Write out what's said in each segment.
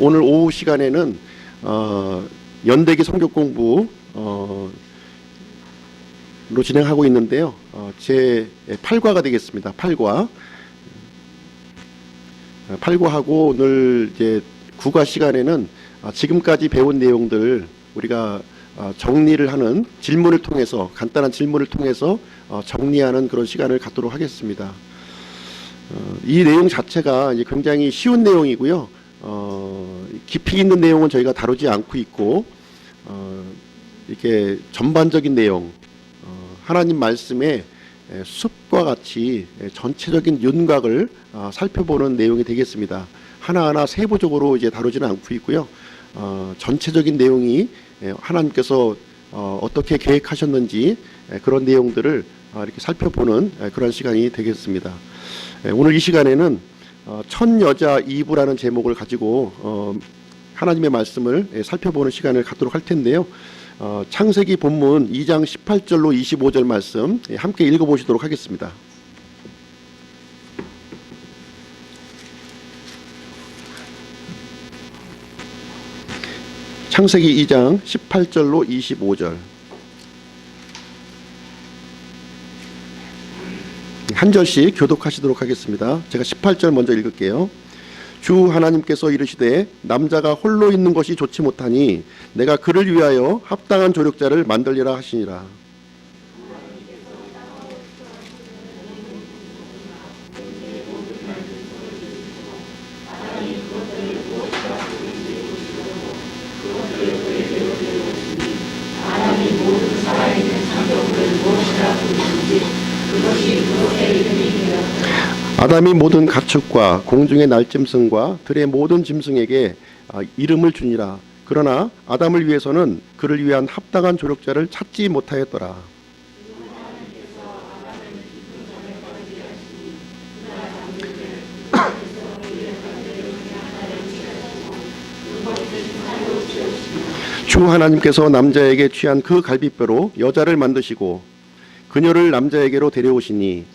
오늘 오후 시간에는 연대기 성경 공부 로 진행하고 있는데요. 제 8과가 되겠습니다. 8과하고 오늘 이제 9과 시간에는 지금까지 배운 내용들 우리가 정리를 하는 질문을 통해서 간단한 질문을 통해서 정리하는 그런 시간을 갖도록 하겠습니다. 이 내용 자체가 이제 굉장히 쉬운 내용이고요. 깊이 있는 내용은 저희가 다루지 않고 있고 이렇게 전반적인 내용 하나님 말씀의 숲과 같이 전체적인 윤곽을 살펴보는 내용이 되겠습니다. 하나하나 세부적으로 이제 다루지는 않고 있고요. 전체적인 내용이 하나님께서 어떻게 계획하셨는지 그런 내용들을 이렇게 살펴보는 그런 시간이 되겠습니다. 오늘 이 시간에는 천여자 이브라는 제목을 가지고 하나님의 말씀을 살펴보는 시간을 갖도록 할 텐데요. 창세기 본문 2장 18절로 25절 말씀 함께 읽어보시도록 하겠습니다. 창세기 2장 18절로 25절 한 절씩 교독하시도록 하겠습니다. 제가 18절 먼저 읽을게요. 주 하나님께서 이르시되 남자가 홀로 있는 것이 좋지 못하니 내가 그를 위하여 합당한 조력자를 만들리라 하시니라. 아담이 모든 가축과 공중의 날짐승과 들의 모든 짐승에게 이름을 주니라. 그러나 아담을 위해서는 그를 위한 합당한 조력자를 찾지 못하였더라. 주 하나님께서 남자에게 취한 그 갈비뼈로 여자를 만드시고 그녀를 남자에게로 데려오시니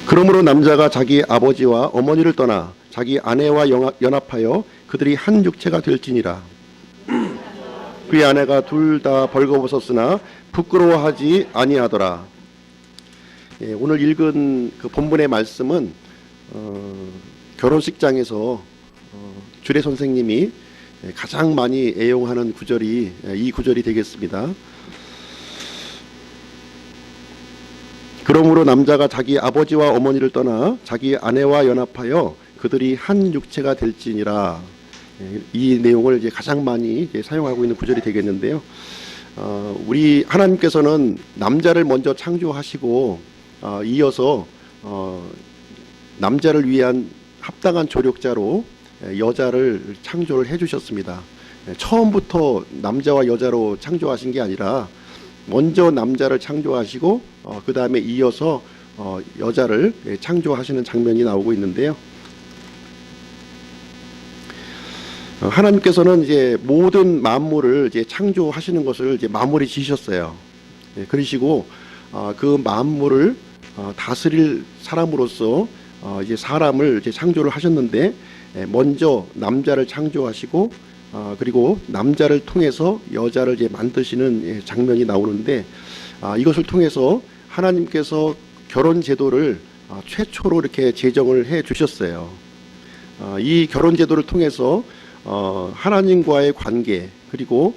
그러므로 남자가 자기 아버지와 어머니를 떠나 자기 아내와 연합하여 그들이 한 육체가 될지니라. 그의 아내가 둘 다 벌거벗었으나 부끄러워하지 아니하더라. 오늘 읽은 그 본문의 말씀은 결혼식장에서 주례 선생님이 가장 많이 애용하는 구절이 이 구절이 되겠습니다. 그러므로 남자가 자기 아버지와 어머니를 떠나 자기 아내와 연합하여 그들이 한 육체가 될지니라. 이 내용을 이제 가장 많이 이제 사용하고 있는 구절이 되겠는데요. 우리 하나님께서는 남자를 먼저 창조하시고 이어서 남자를 위한 합당한 조력자로 여자를 창조를 해주셨습니다. 처음부터 남자와 여자로 창조하신 게 아니라 먼저 남자를 창조하시고 그 다음에 이어서 여자를 창조하시는 장면이 나오고 있는데요. 하나님께서는 이제 모든 만물을 이제 창조하시는 것을 이제 마무리 지으셨어요. 그러시고 그 만물을 다스릴 사람으로서 이제 사람을 이제 창조를 하셨는데 먼저 남자를 창조하시고 그리고 남자를 통해서 여자를 이제 만드시는 장면이 나오는데 이것을 통해서 하나님께서 결혼 제도를 최초로 이렇게 제정을 해 주셨어요. 이 결혼 제도를 통해서 하나님과의 관계 그리고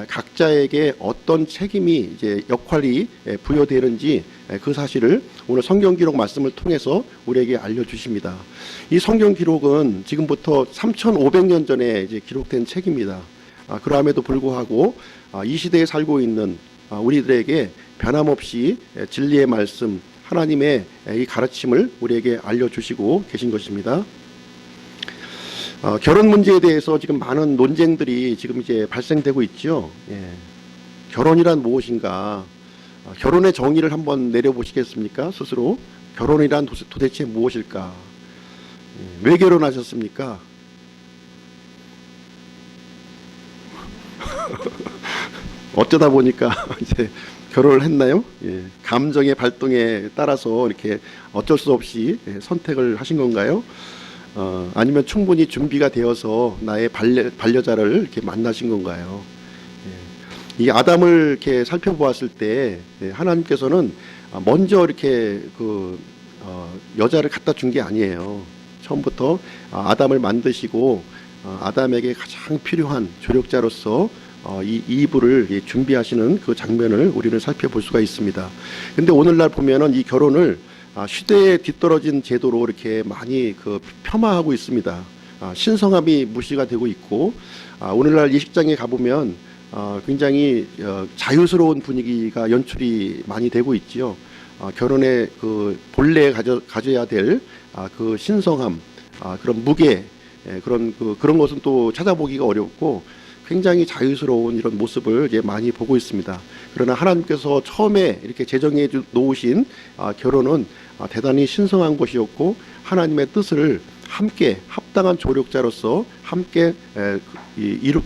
각자에게 어떤 책임이 이제 역할이 부여되는지 그 사실을 오늘 성경 기록 말씀을 통해서 우리에게 알려주십니다. 이 성경 기록은 지금부터 3,500년 전에 이제 기록된 책입니다. 그럼에도 불구하고 이 시대에 살고 있는 우리들에게 변함없이 진리의 말씀, 하나님의 이 가르침을 우리에게 알려주시고 계신 것입니다. 결혼 문제에 대해서 지금 많은 논쟁들이 지금 이제 발생되고 있죠. 결혼이란 무엇인가? 결혼의 정의를 한번 내려보시겠습니까? 스스로 결혼이란 도대체 무엇일까? 왜 결혼하셨습니까? 어쩌다 보니까 이제 결혼을 했나요? 예, 감정의 발동에 따라서 이렇게 어쩔 수 없이 선택을 하신 건가요? 아니면 충분히 준비가 되어서 나의 반려자를 이렇게 만나신 건가요? 이 아담을 이렇게 살펴보았을 때 하나님께서는 먼저 이렇게 여자를 갖다 준 게 아니에요. 처음부터 아담을 만드시고 아담에게 가장 필요한 조력자로서 이 이브를 준비하시는 그 장면을 우리는 살펴볼 수가 있습니다. 근데 오늘날 보면은 이 결혼을 시대에 뒤떨어진 제도로 이렇게 많이 폄하하고 있습니다. 신성함이 무시가 되고 있고, 오늘날 예식장에 가보면 굉장히 자유스러운 분위기가 연출이 많이 되고 있지요. 결혼의 그 본래에 가져야 될 그 신성함, 그런 무게, 그런 것은 또 찾아보기가 어렵고 굉장히 자유스러운 이런 모습을 이제 많이 보고 있습니다. 그러나 하나님께서 처음에 이렇게 제정해 놓으신 결혼은 대단히 신성한 것이었고, 하나님의 뜻을 함께 합당한 조력자로서 함께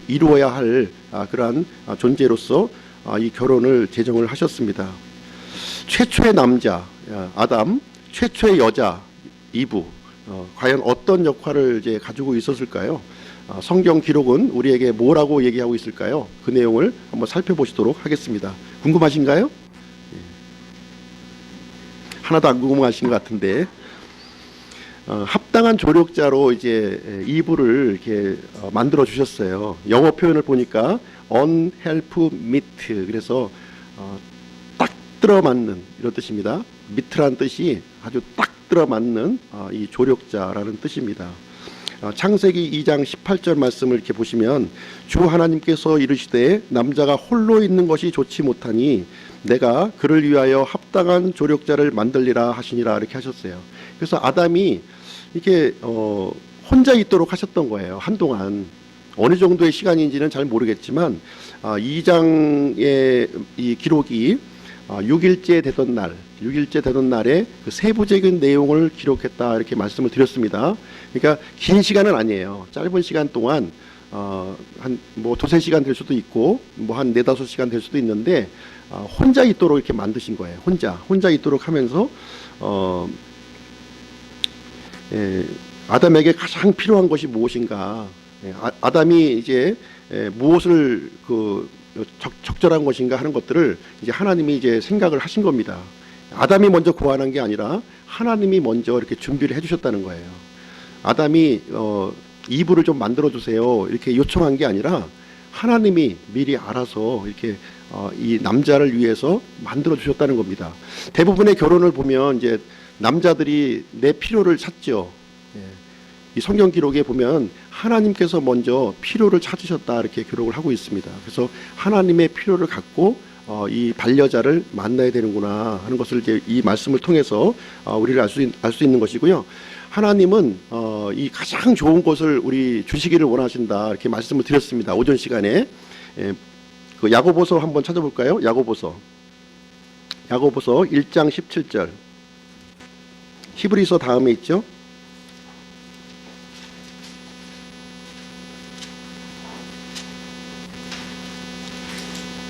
이루어야 할 그러한 존재로서 이 결혼을 제정을 하셨습니다. 최초의 남자 아담, 최초의 여자 이브, 과연 어떤 역할을 이제 가지고 있었을까요? 성경 기록은 우리에게 뭐라고 얘기하고 있을까요? 그 내용을 한번 살펴보시도록 하겠습니다. 궁금하신가요? 하나도 안 궁금하신 것 같은데, 합당한 조력자로 이제 이브를 이렇게 만들어 주셨어요. 영어 표현을 보니까 unhelp meet, 그래서 딱 들어맞는 이런 뜻입니다. meet란 뜻이 아주 딱 들어맞는 이 조력자라는 뜻입니다. 창세기 2장 18절 말씀을 이렇게 보시면, 주 하나님께서 이르시되 남자가 홀로 있는 것이 좋지 못하니 내가 그를 위하여 합당한 조력자를 만들리라 하시니라, 이렇게 하셨어요. 그래서 아담이 이렇게 혼자 있도록 하셨던 거예요. 한동안 어느 정도의 시간인지는 잘 모르겠지만 2장의 이 기록이 6일째 되던 날에 그 세부적인 내용을 기록했다, 이렇게 말씀을 드렸습니다. 그러니까 긴 시간은 아니에요. 짧은 시간 동안 한 뭐 두세 시간 될 수도 있고 뭐 한 네다섯 시간 될 수도 있는데 혼자 있도록 이렇게 만드신 거예요. 혼자 있도록 하면서 아담에게 가장 필요한 것이 무엇인가, 아담이 이제 무엇을 적절한 것인가 하는 것들을 이제 하나님이 이제 생각을 하신 겁니다. 아담이 먼저 고안한 게 아니라 하나님이 먼저 이렇게 준비를 해주셨다는 거예요. 아담이 이브를 좀 만들어 주세요 이렇게 요청한 게 아니라 하나님이 미리 알아서 이렇게 이 남자를 위해서 만들어 주셨다는 겁니다. 대부분의 결혼을 보면 이제 남자들이 내 필요를 찾죠. 이 성경 기록에 보면 하나님께서 먼저 필요를 찾으셨다, 이렇게 기록을 하고 있습니다. 그래서 하나님의 필요를 갖고 이 반려자를 만나야 되는구나 하는 것을 이제 이 말씀을 통해서 우리를 알 수 있는 것이고요. 하나님은 이 가장 좋은 것을 우리 주시기를 원하신다, 이렇게 말씀을 드렸습니다. 오전 시간에. 그 야고보서 한번 찾아볼까요? 야고보서 1장 17절. 히브리서 다음에 있죠.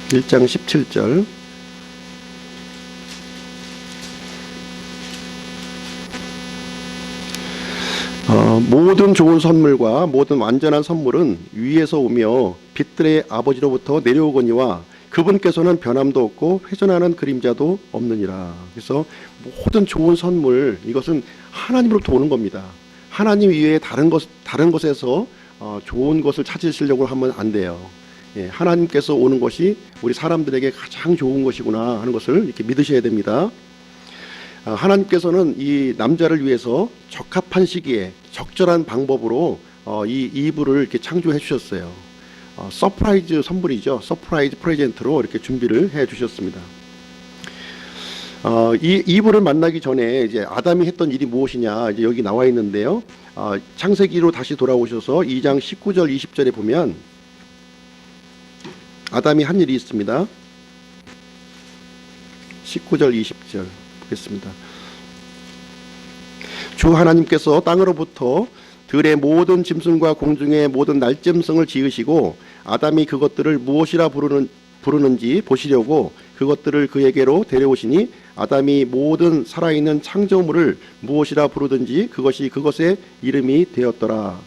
(1장 17절) 모든 좋은 선물과 모든 완전한 선물은 위에서 오며 빛들의 아버지로부터 내려오거니와 그분께서는 변함도 없고 회전하는 그림자도 없느니라. 그래서 모든 좋은 선물, 이것은 하나님으로부터 오는 겁니다. 하나님 이외에 다른 것에서 좋은 것을 찾으시려고 하면 안 돼요. 하나님께서 오는 것이 우리 사람들에게 가장 좋은 것이구나 하는 것을 이렇게 믿으셔야 됩니다. 하나님께서는 이 남자를 위해서 적합한 시기에 적절한 방법으로 이 이브를 이렇게 창조해 주셨어요. 서프라이즈 선물이죠. 서프라이즈 프레젠트로 이렇게 준비를 해 주셨습니다. 이 이브를 만나기 전에 이제 아담이 했던 일이 무엇이냐, 이제 여기 나와 있는데요. 창세기로 다시 돌아오셔서 2장 19절 20절에 보면 아담이 한 일이 있습니다. 19절 20절 보겠습니다. 주 하나님께서 땅으로부터 들의 모든 짐승과 공중의 모든 날짐승을 지으시고 아담이 그것들을 무엇이라 부르는지 보시려고 그것들을 그에게로 데려오시니 아담이 모든 살아있는 창조물을 무엇이라 부르든지 그것이 그것의 이름이 되었더라.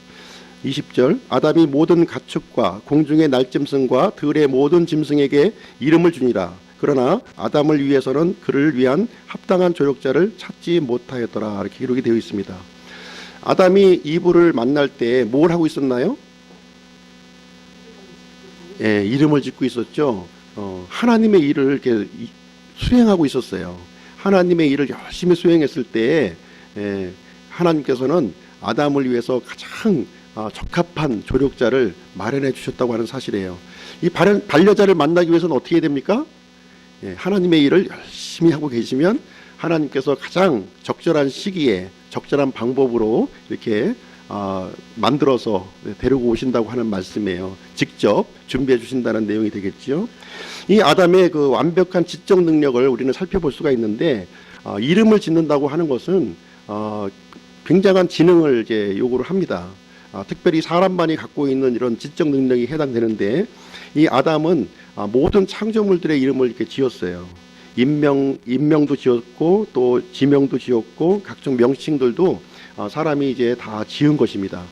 20절 아담이 모든 가축과 공중의 날짐승과 들의 모든 짐승에게 이름을 주니라. 그러나 아담을 위해서는 그를 위한 합당한 조력자를 찾지 못하였더라. 이렇게 기록이 되어 있습니다. 아담이 이브를 만날 때 뭘 하고 있었나요? 예, 이름을 짓고 있었죠. 하나님의 일을 이렇게 수행하고 있었어요. 하나님의 일을 열심히 수행했을 때 하나님께서는 아담을 위해서 가장 적합한 조력자를 마련해 주셨다고 하는 사실이에요. 이 반려자를 만나기 위해서는 어떻게 해야 됩니까? 하나님의 일을 열심히 하고 계시면 하나님께서 가장 적절한 시기에 적절한 방법으로 이렇게 만들어서 데리고 오신다고 하는 말씀이에요. 직접 준비해 주신다는 내용이 되겠죠. 이 아담의 그 완벽한 지적 능력을 우리는 살펴볼 수가 있는데 이름을 짓는다고 하는 것은 굉장한 지능을 이제 요구를 합니다. 특별히 사람만이 갖고 있는 이런 지적 능력이 해당되는데 이 아담은 모든 창조물들의 이름을 이렇게 지었어요. 인명도 지었고 또 지명도 지었고 각종 명칭들도 사람이 이제 다 지은 것입니다.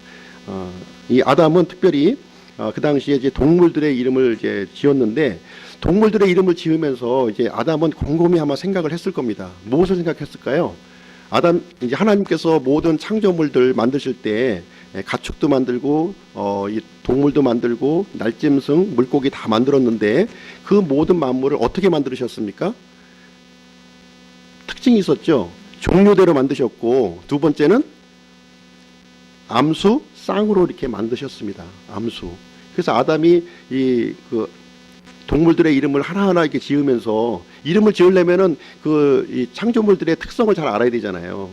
이 아담은 특별히 그 당시에 이제 동물들의 이름을 이제 지었는데 동물들의 이름을 지으면서 이제 아담은 곰곰이 아마 생각을 했을 겁니다. 무엇을 생각했을까요? 이제 하나님께서 모든 창조물들 만드실 때 가축도 만들고 이 동물도 만들고 날짐승, 물고기 다 만들었는데 그 모든 만물을 어떻게 만드셨습니까? 특징이 있었죠. 종류대로 만드셨고 두 번째는 암수, 쌍으로 이렇게 만드셨습니다. 암수. 그래서 아담이 이 동물들의 이름을 하나하나 이렇게 지으면서 이름을 지으려면은 이 창조물들의 특성을 잘 알아야 되잖아요.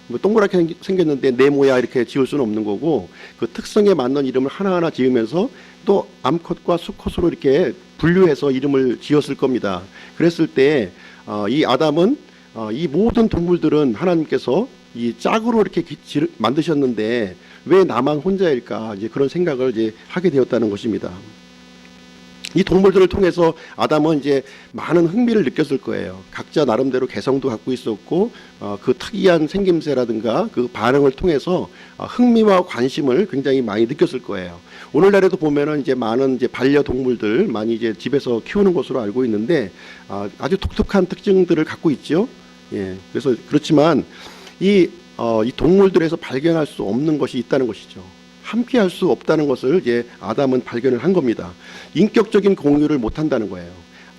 뭐 동그랗게 생겼는데 네모야 이렇게 지을 수는 없는 거고 그 특성에 맞는 이름을 하나하나 지으면서 또 암컷과 수컷으로 이렇게 분류해서 이름을 지었을 겁니다. 그랬을 때 이 아담은 이 모든 동물들은 하나님께서 이 짝으로 이렇게 만드셨는데 왜 나만 혼자일까 이제 그런 생각을 이제 하게 되었다는 것입니다. 이 동물들을 통해서 아담은 이제 많은 흥미를 느꼈을 거예요. 각자 나름대로 개성도 갖고 있었고 그 특이한 생김새라든가 그 반응을 통해서 흥미와 관심을 굉장히 많이 느꼈을 거예요. 오늘날에도 보면은 이제 많은 이제 반려동물들 많이 이제 집에서 키우는 것으로 알고 있는데 아주 독특한 특징들을 갖고 있죠. 예, 그래서 그렇지만 이 동물들에서 발견할 수 없는 것이 있다는 것이죠. 함께 할 수 없다는 것을 이제 아담은 발견을 한 겁니다. 인격적인 공유를 못 한다는 거예요.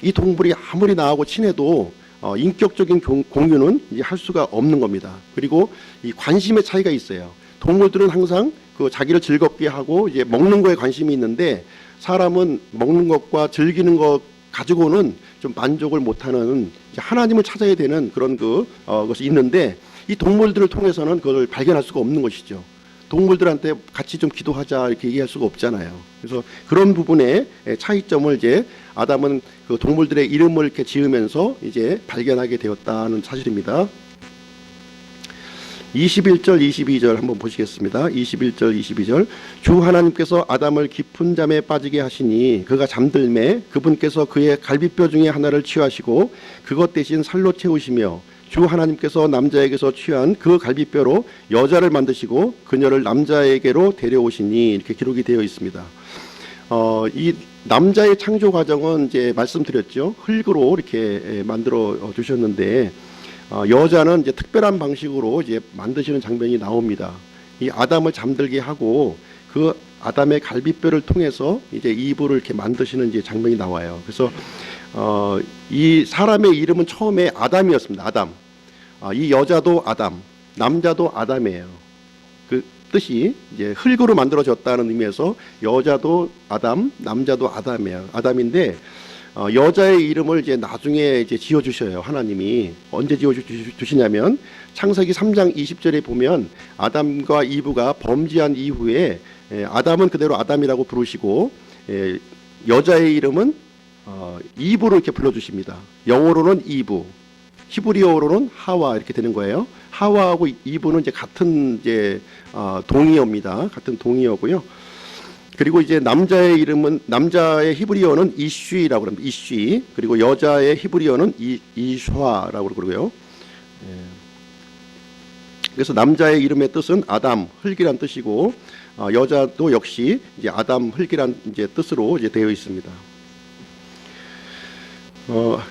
이 동물이 아무리 나하고 친해도 인격적인 공유는 이제 할 수가 없는 겁니다. 그리고 이 관심의 차이가 있어요. 동물들은 항상 그 자기를 즐겁게 하고 이제 먹는 거에 관심이 있는데 사람은 먹는 것과 즐기는 것 가지고는 좀 만족을 못하는 하나님을 찾아야 되는 그런 것이 있는데 이 동물들을 통해서는 그걸 발견할 수가 없는 것이죠. 동물들한테 같이 좀 기도하자 이렇게 얘기할 수가 없잖아요. 그래서 그런 부분에 차이점을 이제 아담은 그 동물들의 이름을 이렇게 지으면서 이제 발견하게 되었다는 사실입니다. 21절 22절 한번 보시겠습니다. 21절 22절 주 하나님께서 아담을 깊은 잠에 빠지게 하시니 그가 잠들매 그분께서 그의 갈비뼈 중에 하나를 취하시고 그것 대신 살로 채우시며 주 하나님께서 남자에게서 취한 그 갈비뼈로 여자를 만드시고 그녀를 남자에게로 데려오시니 이렇게 기록이 되어 있습니다. 이 남자의 창조 과정은 이제 말씀드렸죠. 흙으로 이렇게 만들어 주셨는데 여자는 이제 특별한 방식으로 이제 만드시는 장면이 나옵니다. 이 아담을 잠들게 하고 그 아담의 갈비뼈를 통해서 이제 이브를 이렇게 만드시는 이제 장면이 나와요. 그래서 이 사람의 이름은 처음에 아담이었습니다. 아담. 이 여자도 아담, 남자도 아담이에요. 그 뜻이 이제 흙으로 만들어졌다는 의미에서 여자도 아담, 남자도 아담이에요. 아담인데 여자의 이름을 이제 나중에 이제 지어 주셔요. 하나님이 언제 지어 주시냐면 창세기 3장 20절에 보면 아담과 이브가 범죄한 이후에 아담은 그대로 아담이라고 부르시고 여자의 이름은 이브로 이렇게 불러주십니다. 영어로는 이브, 히브리어로는 하와 이렇게 되는 거예요. 하와하고 이브는 이제 같은 이제 동의어입니다. 같은 동의어고요. 그리고 이제 남자의 이름은 남자의 히브리어는 이쉬라고 합니다. 이쉬. 그리고 여자의 히브리어는 이슈아라고 그러고요. 예. 그래서 남자의 이름의 뜻은 아담, 흙이란 뜻이고 여자도 역시 이제 아담, 흙이란 이제 뜻으로 이제 되어 있습니다.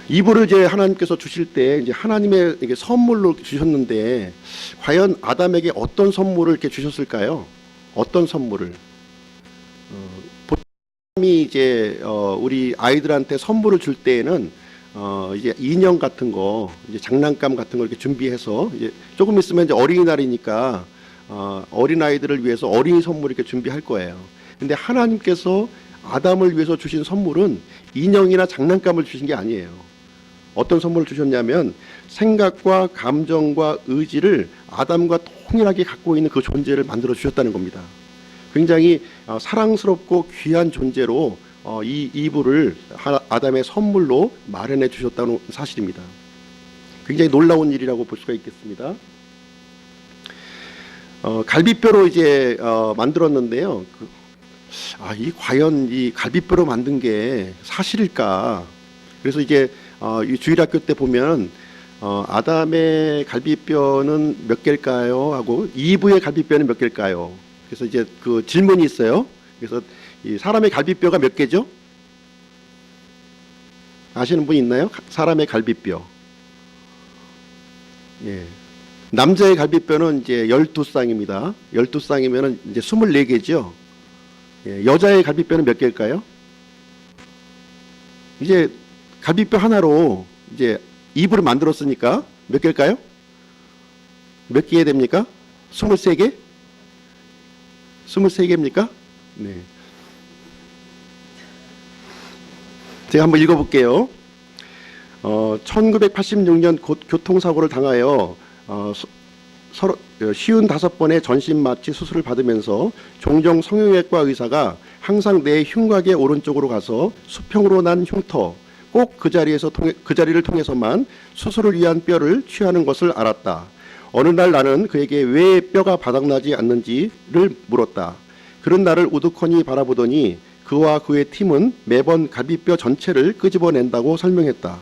이불을 이제 하나님께서 주실 때 이제 하나님의 이게 선물로 주셨는데 과연 아담에게 어떤 선물을 이렇게 주셨을까요? 어떤 선물을? 보통이 이제 우리 아이들한테 선물을 줄 때에는 이제 인형 같은 거, 이제 장난감 같은 걸 이렇게 준비해서 이제 조금 있으면 이제 어린이날이니까 어린 아이들을 위해서 어린이 선물 이렇게 준비할 거예요. 근데 하나님께서 아담을 위해서 주신 선물은 인형이나 장난감을 주신 게 아니에요. 어떤 선물을 주셨냐면 생각과 감정과 의지를 아담과 동일하게 갖고 있는 그 존재를 만들어 주셨다는 겁니다. 굉장히 사랑스럽고 귀한 존재로 이 이불을 아담의 선물로 마련해 주셨다는 사실입니다. 굉장히 놀라운 일이라고 볼 수가 있겠습니다. 갈비뼈로 이제 만들었는데요. 과연 이 갈비뼈로 만든 게 사실일까? 그래서 이제 이 주일학교 때 보면 아담의 갈비뼈는 몇 개일까요? 하고 이브의 갈비뼈는 몇 개일까요? 그래서 이제 그 질문이 있어요. 그래서 이 사람의 갈비뼈가 몇 개죠? 아시는 분 있나요? 사람의 갈비뼈. 예. 남자의 갈비뼈는 이제 12쌍입니다. 12쌍이면 이제 24개죠. 예. 여자의 갈비뼈는 몇 개일까요? 이제 갈비뼈 하나로 이제 이불을 만들었으니까 몇 개일까요? 몇 개 됩니까? 23개? 23개입니까? 네. 제가 한번 읽어볼게요. 1986년 교통사고를 당하여 55번의 전신 마취 수술을 받으면서 종종 성형외과 의사가 항상 내 흉곽의 오른쪽으로 가서 수평으로 난 흉터, 꼭 그 자리를 통해서만 수술을 위한 뼈를 취하는 것을 알았다. 어느 날 나는 그에게 왜 뼈가 바닥나지 않는지를 물었다. 그런 나를 우두커니 바라보더니 그와 그의 팀은 매번 갈비뼈 전체를 끄집어낸다고 설명했다.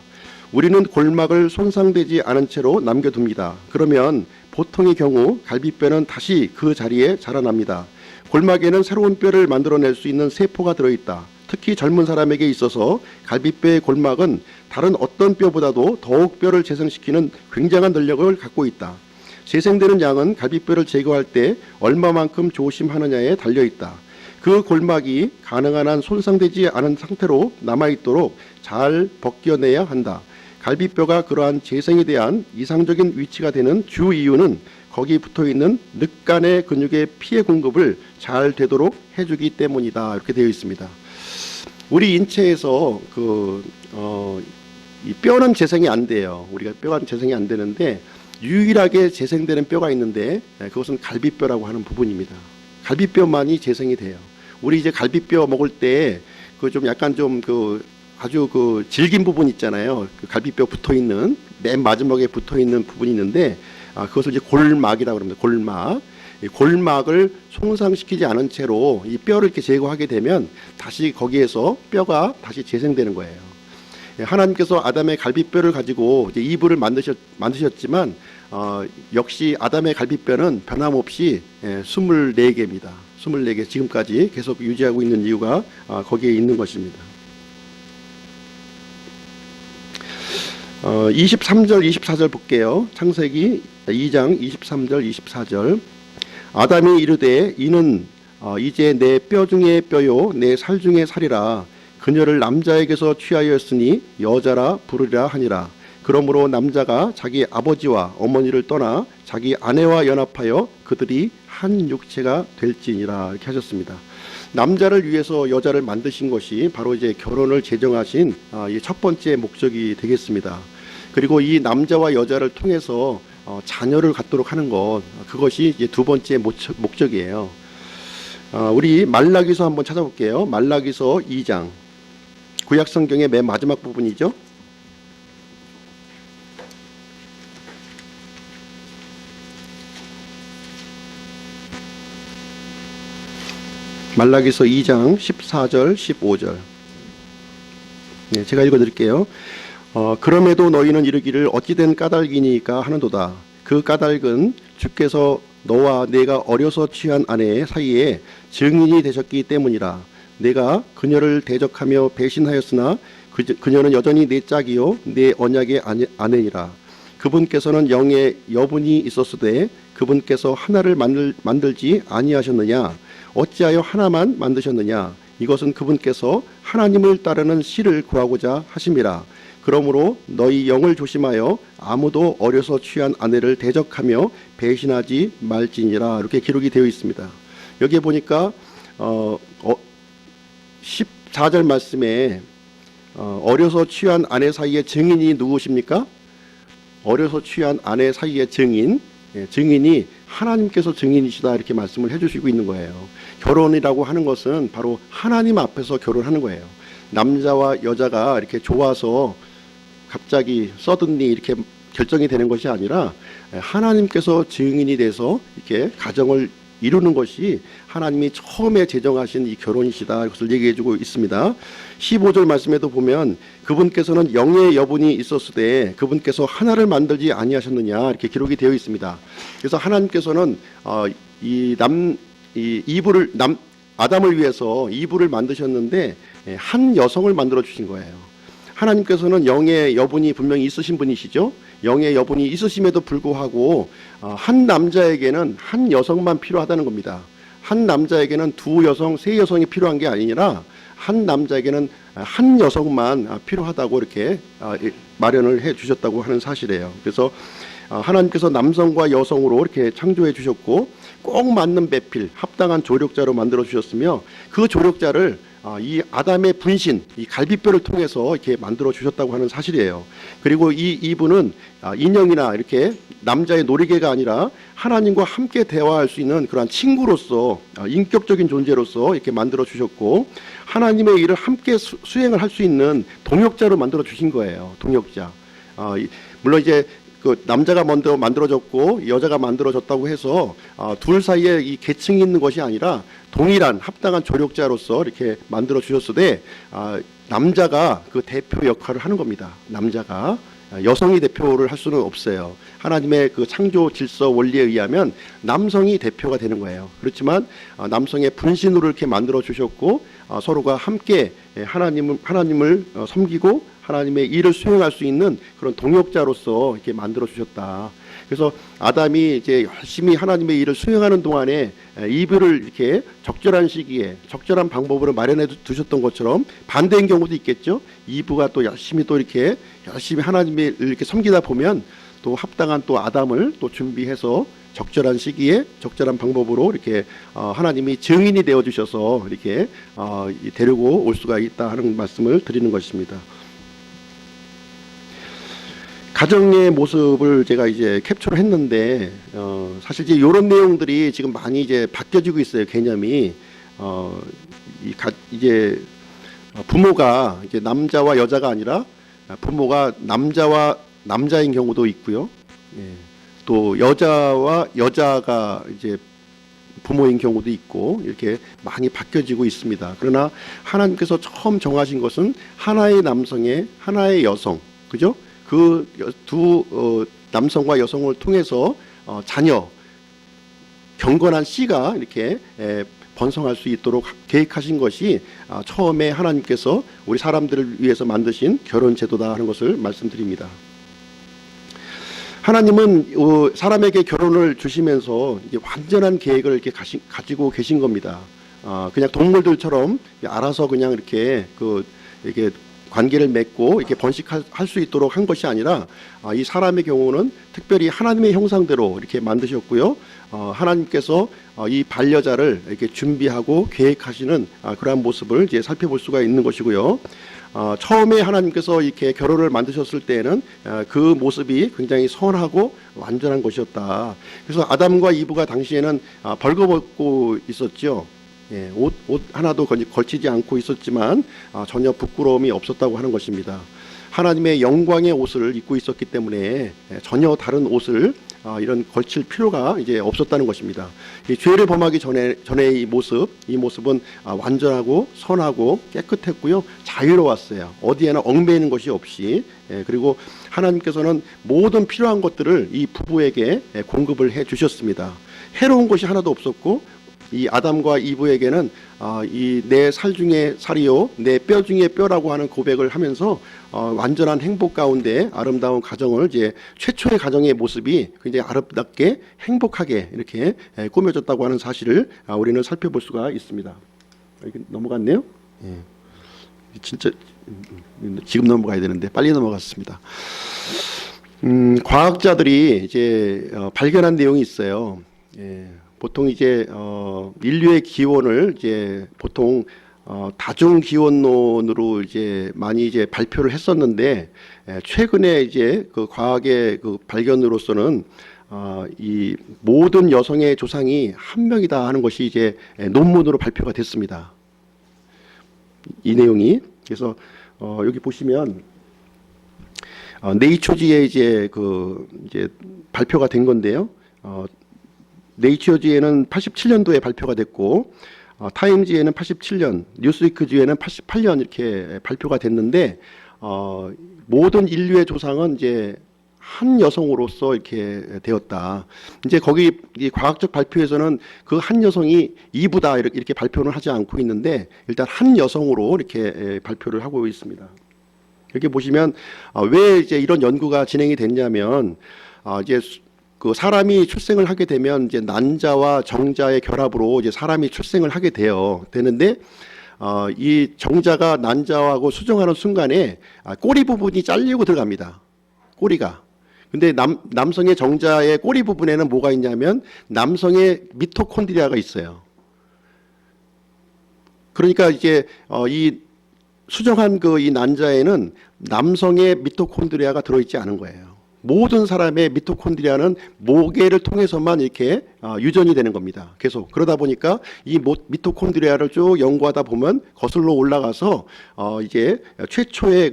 우리는 골막을 손상되지 않은 채로 남겨둡니다. 그러면 보통의 경우 갈비뼈는 다시 그 자리에 자라납니다. 골막에는 새로운 뼈를 만들어낼 수 있는 세포가 들어있다. 특히 젊은 사람에게 있어서 갈비뼈의 골막은 다른 어떤 뼈보다도 더욱 뼈를 재생시키는 굉장한 능력을 갖고 있다. 재생되는 양은 갈비뼈를 제거할 때 얼마만큼 조심하느냐에 달려있다. 그 골막이 가능한 한 손상되지 않은 상태로 남아있도록 잘 벗겨내야 한다. 갈비뼈가 그러한 재생에 대한 이상적인 위치가 되는 주 이유는 거기 붙어있는 늑간의 근육의 피해 공급을 잘 되도록 해주기 때문이다. 이렇게 되어 있습니다. 우리 인체에서 이 뼈는 재생이 안 돼요. 우리가 뼈가 재생이 안 되는데 유일하게 재생되는 뼈가 있는데 그것은 갈비뼈라고 하는 부분입니다. 갈비뼈만이 재생이 돼요. 우리 이제 갈비뼈 먹을 때 그 좀 약간 좀 아주 질긴 부분 있잖아요. 그 갈비뼈 붙어 있는 맨 마지막에 붙어 있는 부분이 있는데 그것을 이제 골막이라고 합니다. 골막. 이 골막을 손상시키지 않은 채로 이 뼈를 이렇게 제거하게 되면 다시 거기에서 뼈가 다시 재생되는 거예요. 하나님께서 아담의 갈비뼈를 가지고 이제 이불을 만드셨지만 역시 아담의 갈비뼈는 변함없이 24개입니다. 24개 지금까지 계속 유지하고 있는 이유가 거기에 있는 것입니다. 23절 24절 볼게요. 창세기 2장 23절 24절. 아담이 이르되 이는 이제 내 뼈 중에 뼈요 내 살 중에 살이라. 그녀를 남자에게서 취하였으니 여자라 부르리라 하니라. 그러므로 남자가 자기 아버지와 어머니를 떠나 자기 아내와 연합하여 그들이 한 육체가 될지니라. 이렇게 하셨습니다. 남자를 위해서 여자를 만드신 것이 바로 이제 결혼을 제정하신 첫 번째 목적이 되겠습니다. 그리고 이 남자와 여자를 통해서 자녀를 갖도록 하는 것, 그것이 이제 두 번째 목적이에요. 우리 말라기서 한번 찾아볼게요. 말라기서 2장. 구약 성경의 맨 마지막 부분이죠. 말라기서 2장 14절 15절. 네, 제가 읽어드릴게요. 그럼에도 너희는 이르기를 어찌된 까닭이니까 하는도다. 그 까닭은 주께서 너와 내가 어려서 취한 아내 사이에 증인이 되셨기 때문이라. 내가 그녀를 대적하며 배신하였으나 그녀는 여전히 내 짝이요 내 언약의 아내니라. 그분께서는 영의 여분이 있었으되 그분께서 하나를 만들지 아니하셨느냐? 어찌하여 하나만 만드셨느냐? 이것은 그분께서 하나님을 따르는 씨를 구하고자 하심이라. 그러므로 너희 영을 조심하여 아무도 어려서 취한 아내를 대적하며 배신하지 말지니라. 이렇게 기록이 되어 있습니다. 여기에 보니까 14절 말씀에 어려서 취한 아내 사이의 증인이 누구십니까? 어려서 취한 아내 사이의 증인, 증인이 하나님께서 증인이시다 이렇게 말씀을 해주시고 있는 거예요. 결혼이라고 하는 것은 바로 하나님 앞에서 결혼하는 거예요. 남자와 여자가 이렇게 좋아서 갑자기 서든리 이렇게 결정이 되는 것이 아니라 하나님께서 증인이 돼서 이렇게 가정을 이루는 것이 하나님이 처음에 제정하신 이 결혼이시다. 이것을 얘기해주고 있습니다. 15절 말씀에도 보면 그분께서는 영의 여분이 있었으되 그분께서 하나를 만들지 아니하셨느냐 이렇게 기록이 되어 있습니다. 그래서 하나님께서는 아담을 위해서 이브를 만드셨는데 한 여성을 만들어 주신 거예요. 하나님께서는 영의 여분이 분명히 있으신 분이시죠. 영의 여분이 있으심에도 불구하고 한 남자에게는 한 여성만 필요하다는 겁니다. 한 남자에게는 두 여성, 세 여성이 필요한 게 아니라 한 남자에게는 한 여성만 필요하다고 이렇게 마련을 해 주셨다고 하는 사실이에요. 그래서 하나님께서 남성과 여성으로 이렇게 창조해 주셨고 꼭 맞는 배필, 합당한 조력자로 만들어 주셨으며 그 조력자를 이 아담의 분신, 이 갈비뼈를 통해서 이렇게 만들어 주셨다고 하는 사실이에요. 그리고 이분은 인형이나 이렇게 남자의 놀이개가 아니라 하나님과 함께 대화할 수 있는 그러한 친구로서 인격적인 존재로서 이렇게 만들어 주셨고 하나님의 일을 함께 수행을 할 수 있는 동역자로 만들어 주신 거예요. 동역자. 물론 이제 그 남자가 먼저 만들어졌고 여자가 만들어졌다고 해서 둘 사이에 이 계층이 있는 것이 아니라 동일한 합당한 조력자로서 이렇게 만들어 주셨으되 남자가 그 대표 역할을 하는 겁니다. 남자가 여성이 대표를 할 수는 없어요. 하나님의 그 창조 질서 원리에 의하면 남성이 대표가 되는 거예요. 그렇지만 남성의 분신으로 이렇게 만들어 주셨고 서로가 함께 하나님을 섬기고 하나님의 일을 수행할 수 있는 그런 동역자로서 이렇게 만들어 주셨다. 그래서 아담이 이제 열심히 하나님의 일을 수행하는 동안에 이브를 이렇게 적절한 시기에 적절한 방법으로 마련해 두셨던 것처럼 반대인 경우도 있겠죠. 이브가 또 열심히 하나님의 일을 이렇게 섬기다 보면 또 합당한 또 아담을 또 준비해서 적절한 시기에 적절한 방법으로 이렇게 하나님이 증인이 되어 주셔서 이렇게 데리고 올 수가 있다 하는 말씀을 드리는 것입니다. 가정의 모습을 제가 이제 캡처를 했는데 사실 이제 이런 내용들이 지금 많이 이제 바뀌어지고 있어요. 개념이 이제 부모가 이제 남자와 여자가 아니라 부모가 남자와 남자인 경우도 있고요. 또 여자와 여자가 이제 부모인 경우도 있고 이렇게 많이 바뀌어지고 있습니다. 그러나 하나님께서 처음 정하신 것은 하나의 남성에 하나의 여성, 그죠? 그 두 남성과 여성을 통해서 자녀 경건한 씨가 이렇게 번성할 수 있도록 계획하신 것이 처음에 하나님께서 우리 사람들을 위해서 만드신 결혼 제도다 하는 것을 말씀드립니다. 하나님은 사람에게 결혼을 주시면서 이제 완전한 계획을 이렇게 가지고 계신 겁니다. 그냥 동물들처럼 알아서 그냥 이렇게 이렇게 관계를 맺고 이렇게 번식할 수 있도록 한 것이 아니라 이 사람의 경우는 특별히 하나님의 형상대로 이렇게 만드셨고요. 하나님께서 이 반려자를 이렇게 준비하고 계획하시는 그러한 모습을 이제 살펴볼 수가 있는 것이고요. 처음에 하나님께서 이렇게 결혼을 만드셨을 때에는 그 모습이 굉장히 선하고 완전한 것이었다. 그래서 아담과 이브가 당시에는 벌거벗고 있었죠. 옷 하나도 걸치지 않고 있었지만 전혀 부끄러움이 없었다고 하는 것입니다. 하나님의 영광의 옷을 입고 있었기 때문에 전혀 다른 옷을 이런 걸칠 필요가 이제 없었다는 것입니다. 이 죄를 범하기 전에 이 모습은 완전하고 선하고 깨끗했고요, 자유로웠어요. 어디에나 얽매이는 것이 없이. 그리고 하나님께서는 모든 필요한 것들을 이 부부에게 공급을 해 주셨습니다. 해로운 것이 하나도 없었고, 이 아담과 이브에게는 이 내 살 중에 살이요 내 뼈 중에 뼈라고 하는 고백을 하면서 완전한 행복 가운데 아름다운 가정을, 이제 최초의 가정의 모습이 굉장히 아름답게 행복하게 이렇게 꾸며졌다고 하는 사실을 우리는 살펴볼 수가 있습니다. 이렇게 넘어갔네요. 예. 진짜 지금 넘어가야 되는데 빨리 넘어갔습니다. 과학자들이 이제 발견한 내용이 있어요. 예. 보통 이제 인류의 기원을 이제 보통 다중 기원론으로 이제 많이 이제 발표를 했었는데, 최근에 이제 그 과학의 그 발견으로서는 이 모든 여성의 조상이 한 명이다 하는 것이 이제 논문으로 발표가 됐습니다. 이 내용이. 그래서 여기 보시면 네이처지에 이제 이제 발표가 된 건데요. 네이처지에는 87년도에 발표가 됐고, 타임지에는 87년, 뉴스위크지에는 88년 이렇게 발표가 됐는데, 모든 인류의 조상은 이제 한 여성으로서 이렇게 되었다. 이제 거기 이 과학적 발표에서는 그 한 여성이 이브다 이렇게 발표는 하지 않고 있는데, 일단 한 여성으로 이렇게 발표를 하고 있습니다. 여기 보시면 왜 이제 이런 연구가 진행이 됐냐면, 이제 그 사람이 출생을 하게 되면 이제 난자와 정자의 결합으로 이제 사람이 출생을 하게 되는데, 이 정자가 난자하고 수정하는 순간에 꼬리 부분이 잘리고 들어갑니다. 꼬리가. 근데 남성의 정자의 꼬리 부분에는 뭐가 있냐면 남성의 미토콘드리아가 있어요. 그러니까 이제 이 수정한 이 난자에는 남성의 미토콘드리아가 들어있지 않은 거예요. 모든 사람의 미토콘드리아는 모계를 통해서만 이렇게 유전이 되는 겁니다. 계속. 그러다 보니까 이 미토콘드리아를 쭉 연구하다 보면 거슬러 올라가서 이제 최초의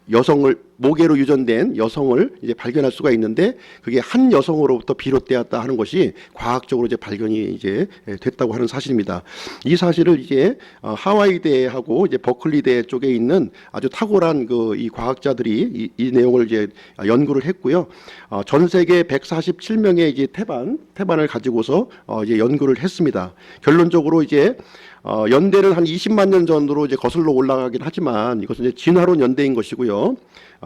여성을, 모계로 유전된 여성을 이제 발견할 수가 있는데, 그게 한 여성으로부터 비롯되었다 하는 것이 과학적으로 이제 발견이 이제 됐다고 하는 사실입니다. 이 사실을 이제 하와이대하고 이제 버클리대 쪽에 있는 아주 탁월한 이 과학자들이 이 내용을 이제 연구를 했고요. 전 세계 147명의 이제 태반을 가지고서 이제 연구를 했습니다. 결론적으로 이제 연대는 한 20만 년 전으로 이제 거슬러 올라가긴 하지만, 이것은 이제 진화론 연대인 것이고요.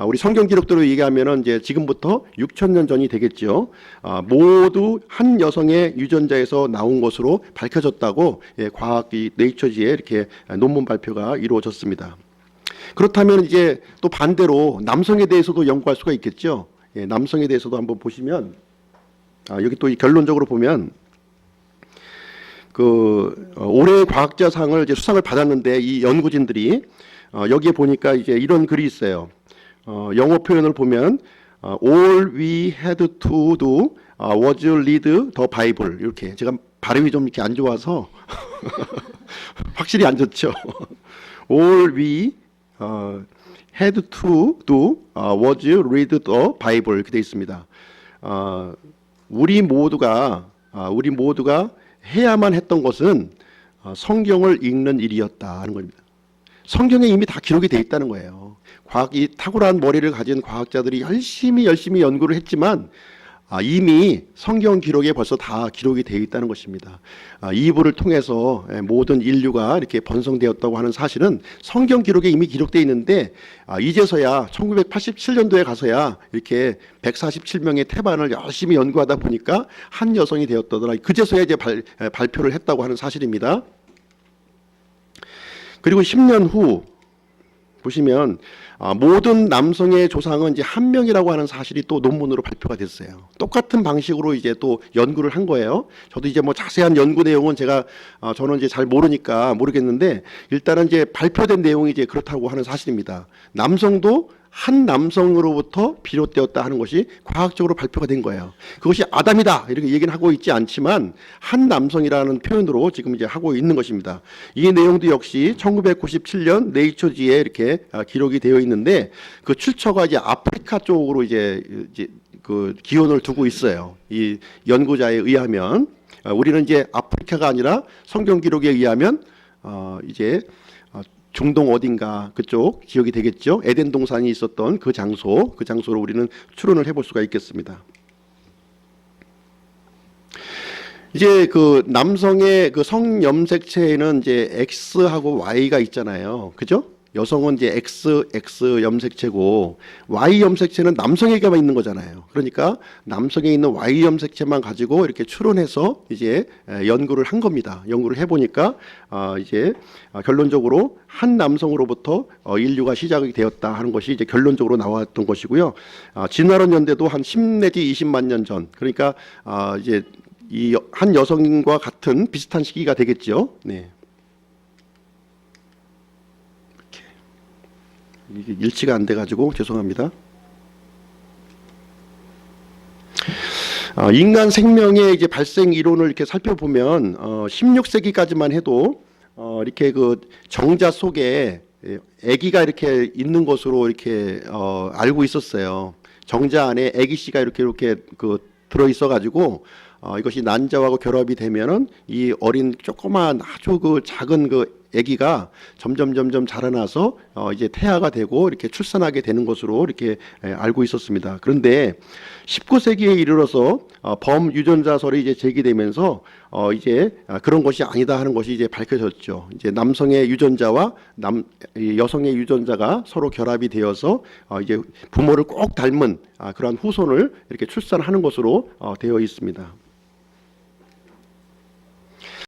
우리 성경 기록대로 얘기하면은 이제 지금부터 6,000년 전이 되겠죠. 모두 한 여성의 유전자에서 나온 것으로 밝혀졌다고 과학 네이처지에 이렇게 논문 발표가 이루어졌습니다. 그렇다면 이제 또 반대로 남성에 대해서도 연구할 수가 있겠죠. 남성에 대해서도 한번 보시면, 여기 또 결론적으로 보면, 올해 과학자상을 이제 수상을 받았는데, 이 연구진들이 여기에 보니까 이제 이런 글이 있어요. 영어 표현을 보면 all we had to do was read the Bible. 이렇게 제가 발음이 좀 이렇게 안 좋아서 확실히 안 좋죠. all we had to do was read the Bible 이렇게 돼 있습니다. 우리 모두가 해야만 했던 것은 성경을 읽는 일이었다 하는 겁니다. 성경에 이미 다 기록이 돼 있다는 거예요. 이 탁월한 머리를 가진 과학자들이 열심히 연구를 했지만 이미 성경 기록에 벌써 다 기록이 되어 있다는 것입니다. 이브를 통해서 모든 인류가 이렇게 번성되었다고 하는 사실은 성경 기록에 이미 기록되어 있는데, 이제서야 1987년도에 가서야 이렇게 147명의 태반을 열심히 연구하다 보니까 한 여성이 되었다더라. 그제서야 이제 발표를 했다고 하는 사실입니다. 그리고 10년 후 보시면 모든 남성의 조상은 이제 한 명이라고 하는 사실이 또 논문으로 발표가 됐어요. 똑같은 방식으로 이제 또 연구를 한 거예요. 저도 이제 뭐 자세한 연구 내용은 저는 이제 잘 모르니까 모르겠는데, 일단은 이제 발표된 내용이 이제 그렇다고 하는 사실입니다. 남성도 한 남성으로부터 비롯되었다 하는 것이 과학적으로 발표가 된 거예요. 그것이 아담이다 이렇게 얘기는 하고 있지 않지만 한 남성이라는 표현으로 지금 이제 하고 있는 것입니다. 이 내용도 역시 1997년 네이처지에 이렇게 기록이 되어 있는데 그 출처가 이제 아프리카 쪽으로 이제 그 기원을 두고 있어요. 이 연구자에 의하면 우리는 이제 아프리카가 아니라 성경 기록에 의하면 이제 중동 어딘가 그쪽 지역이 되겠죠. 에덴 동산이 있었던 그 장소로 우리는 추론을 해볼 수가 있겠습니다. 이제 그 남성의 그 성염색체에는 이제 X하고 Y가 있잖아요. 그죠? 여성은 이제 X 염색체고 Y 염색체는 남성에게만 있는 거잖아요. 그러니까 남성에 있는 Y 염색체만 가지고 이렇게 추론해서 이제 연구를 한 겁니다. 연구를 해보니까 이제 결론적으로 한 남성으로부터 인류가 시작이 되었다 하는 것이 이제 결론적으로 나왔던 것이고요. 진화론 연대도 한 10 내지 20만 년 전, 그러니까 이제 이 한 여성과 같은 비슷한 시기가 되겠죠. 네. 이게 일치가 안 돼가지고 죄송합니다. 인간 생명의 이제 발생 이론을 이렇게 살펴보면 16세기까지만 해도 이렇게 그 정자 속에 아기가 이렇게 있는 것으로 이렇게 알고 있었어요. 정자 안에 아기 씨가 이렇게 그 들어 있어 가지고 이것이 난자하고 결합이 되면은 이 어린 조그만 아주 그 작은 그 아기가 점점 자라나서 이제 태아가 되고 이렇게 출산하게 되는 것으로 이렇게 알고 있었습니다. 그런데 19세기에 이르러서 범유전자설이 이제 제기되면서 이제 그런 것이 아니다 하는 것이 이제 밝혀졌죠. 이제 남성의 유전자와 여성의 유전자가 서로 결합이 되어서 이제 부모를 꼭 닮은 그러한 후손을 이렇게 출산하는 것으로 되어 있습니다.